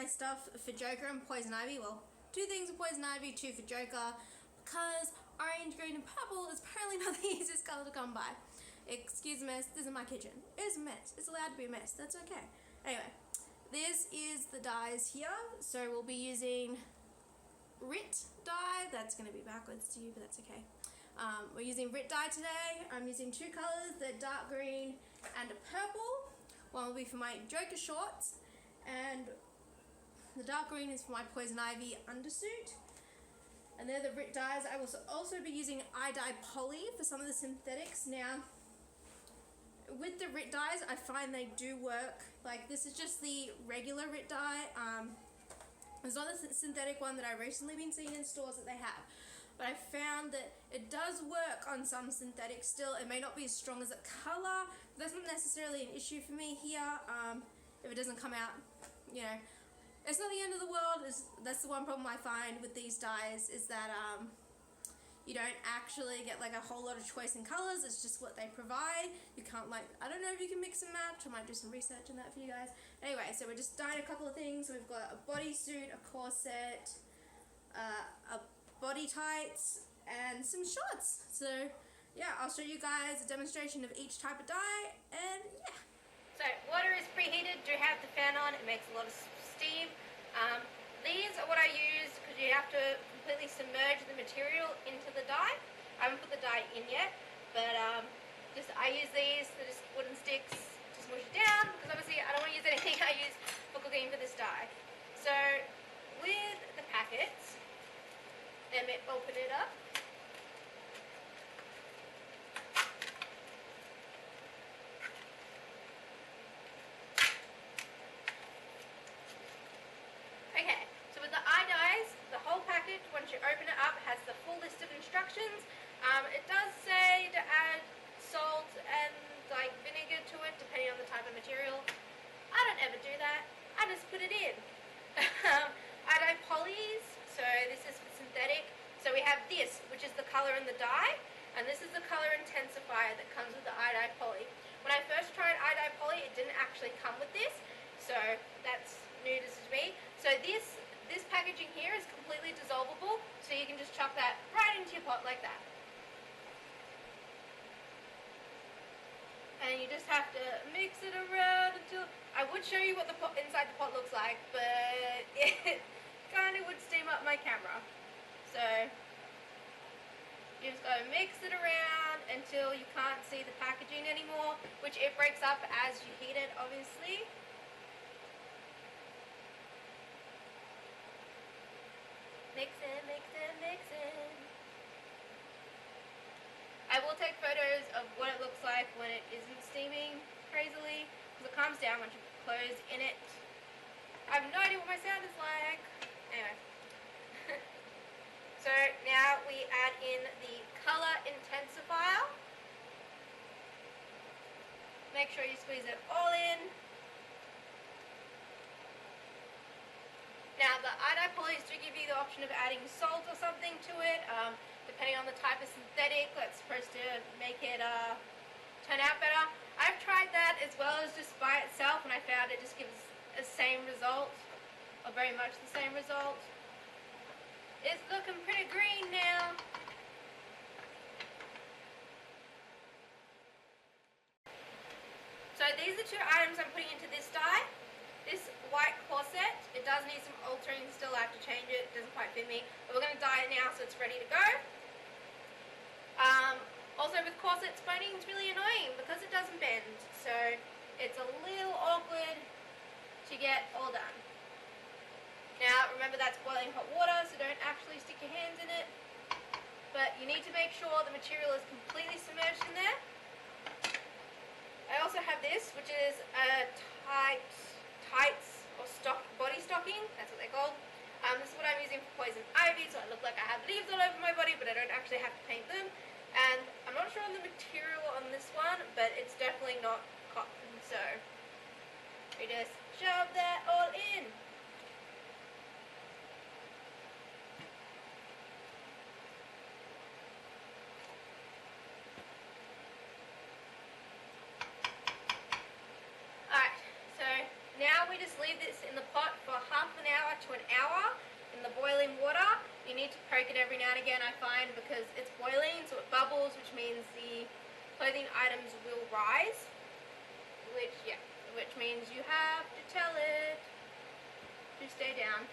my stuff for Joker and Poison Ivy. Well, 2 things for Poison Ivy, 2 for Joker, because orange, green and purple is apparently not the easiest colour to come by. Excuse me, this is my kitchen. It is a mess. It's allowed to be a mess. That's okay. Anyway, this is the dyes here. So we'll be using RIT dye. That's going to be backwards to you, but that's okay. We're using RIT dye today. I'm using 2 colours, the dark green and a purple. One will be for my Joker shorts, and the dark green is for my Poison Ivy undersuit. And they're the RIT dyes. I will also be using idye poly for some of the synthetics. Now, with the RIT dyes, I find they do work. Like, this is just the regular RIT dye. It's not the synthetic one that I've recently been seeing in stores that they have. But I found that it does work on some synthetics still. It may not be as strong as a colour. That's not necessarily an issue for me here. If it doesn't come out, you know, it's not the end of the world. That's the one problem I find with these dyes, is that you don't actually get like a whole lot of choice in colours. It's just what they provide. You can't, like, I don't know if you can mix and match. I might do some research on that for you guys. Anyway, so we're just dyeing a couple of things. So we've got a bodysuit, a corset, a body tights, and some shorts. So yeah, I'll show you guys a demonstration of each type of dye, and yeah. So water is preheated, do have the fan on, it makes a lot of steam. These are what I use because you have to completely submerge the material into the dye. I haven't put the dye in yet, but I use these, they're just wooden sticks to smush it down, because obviously I don't want to use anything I use for cooking for this dye. So with the packets, let me open it up. Okay, so with the eye dyes, the whole package, once you open it up, has the full list of instructions. It does say to add salt and like vinegar to it, depending on the type of material. I don't ever do that. I just put it in. Idye polys, so this is for synthetic. So we have this, which is the colour in the dye, and this is the colour intensifier that comes with the idye poly. When I first tried idye poly, it didn't actually come with this, so that's new to me. So this packaging here is completely dissolvable, so you can just chuck that right into your pot like that. And you just have to mix it around until... I would show you what the pot, inside the pot looks like, but it kind of would steam up my camera. So you just gotta mix it around until you can't see the packaging anymore, which it breaks up as you heat it, obviously. Mix it, mix it, mix it. I will take photos of what it looks like when it isn't steaming crazily, because it calms down once you put clothes in it. I have no idea what my sound is like. Anyway. So now we add in the color intensifier. Make sure you squeeze it all in. Now the idye polys do give you the option of adding salt or something to it, depending on the type of synthetic that's supposed to make it turn out better. I've tried that as well as just by itself, and I found it just gives the same result, or very much the same result. It's looking pretty green now. So these are 2 items I'm putting into this dye. This white corset, it does need some altering still. I have to change it, it doesn't quite fit me. But we're going to dye it now so it's ready to go. Also with corset, spanding is really annoying because it doesn't bend. So it's a little awkward to get all done. Now remember, that's boiling hot water, so don't actually stick your hands in it. But you need to make sure the material is completely submerged in there. I also have this, which is a tights or body stocking, that's what they're called. This is what I'm using for Poison Ivy, so I look like I have leaves all over my body, but I don't actually have to paint them. And I'm not sure on the material on this one, but it's definitely not cotton, so we just shove that all in. Alright, so now we just just leave this in the pot for half an hour to an hour in the boiling water. You need to poke it every now and again, I find, because it's boiling, so it bubbles, which means the clothing items will rise, which means you have to tell it to stay down.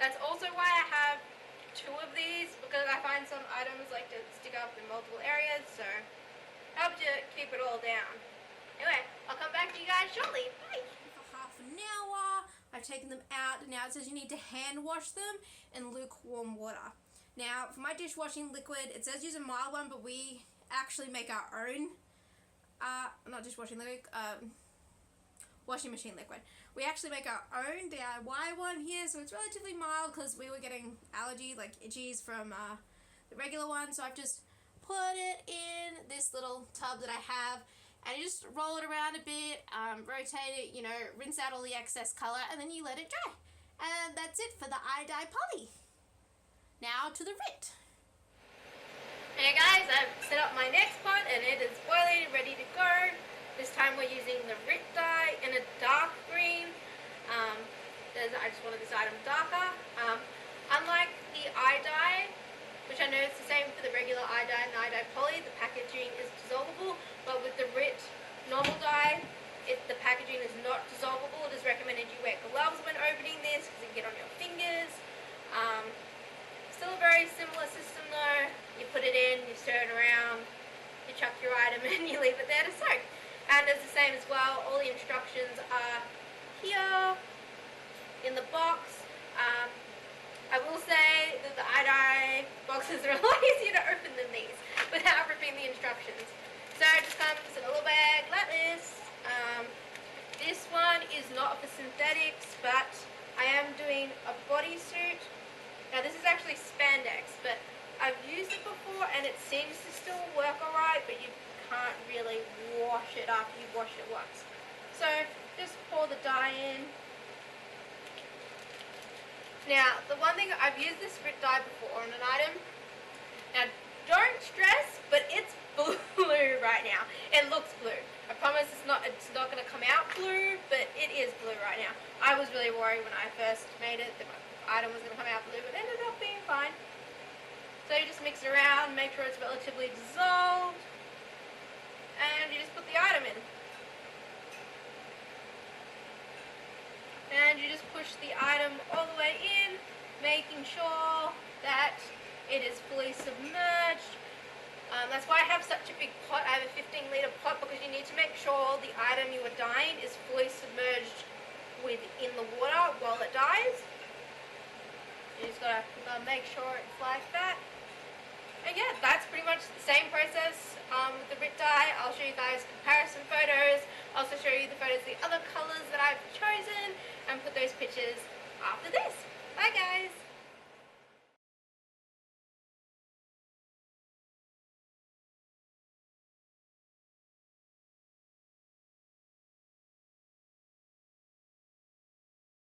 That's also why I have 2 of these, because I find some items like to stick up in multiple areas, so help to keep it all down. Anyway, I'll come back to you guys shortly. Bye! For half an hour, I've taken them out, and now it says you need to hand wash them in lukewarm water. Now, for my dishwashing liquid, it says use a mild one, but we actually make our own, not dishwashing liquid, washing machine liquid. We actually make our own DIY one here, so it's relatively mild because we were getting allergy, like itchies from the regular one, so I've just put it in this little tub that I have, and you just roll it around a bit, rotate it, you know, rinse out all the excess colour, and then you let it dry. And that's it for the idye poly. Now to the RIT. Hey guys, I've set up my next pot and it is boiling, ready to go. This time we're using the RIT dye in a dark green. I just wanted this item darker. Unlike the idye, which I know it's the same for the regular idye and the idye poly, the packaging is dissolvable, but with the RIT normal dye, the packaging is not dissolvable. It is recommended you wear gloves when opening this because it can get on your fingers. Still a very similar system though. You put it in, you stir it around, you chuck your item and you leave it there to soak. And it's the same as well, all the instructions are here in the box. I will say that the idye boxes are a lot easier to open than these without ripping the instructions. So it just comes in a little bag like this. This one is not for synthetics, but I am doing a bodysuit. Now this is actually spandex, but I've used it before and it seems to still work alright, but you can't really wash it after you've washed it once. So just pour the dye in. Now the one thing, I've used this RIT dye before on an item. Now don't stress, but it's blue right now. It looks blue. I promise it's not going to come out blue, but it is blue right now. I was really worried when I first made it that my item was going to come out blue, but it ended up being fine. So you just mix it around, make sure it's relatively dissolved, and you just put the item in. And you just push the item all the way in, making sure that it is fully submerged. That's why I have such a big pot. I have a 15-litre pot because you need to make sure the item you are dyeing is fully submerged within the water while it dyes. You just gotta make sure it's like that. And yeah, that's pretty much the same process with the RIT dye. I'll show you guys comparison photos. I'll also show you the photos of the other colours that I've chosen and put those pictures after this. Bye guys!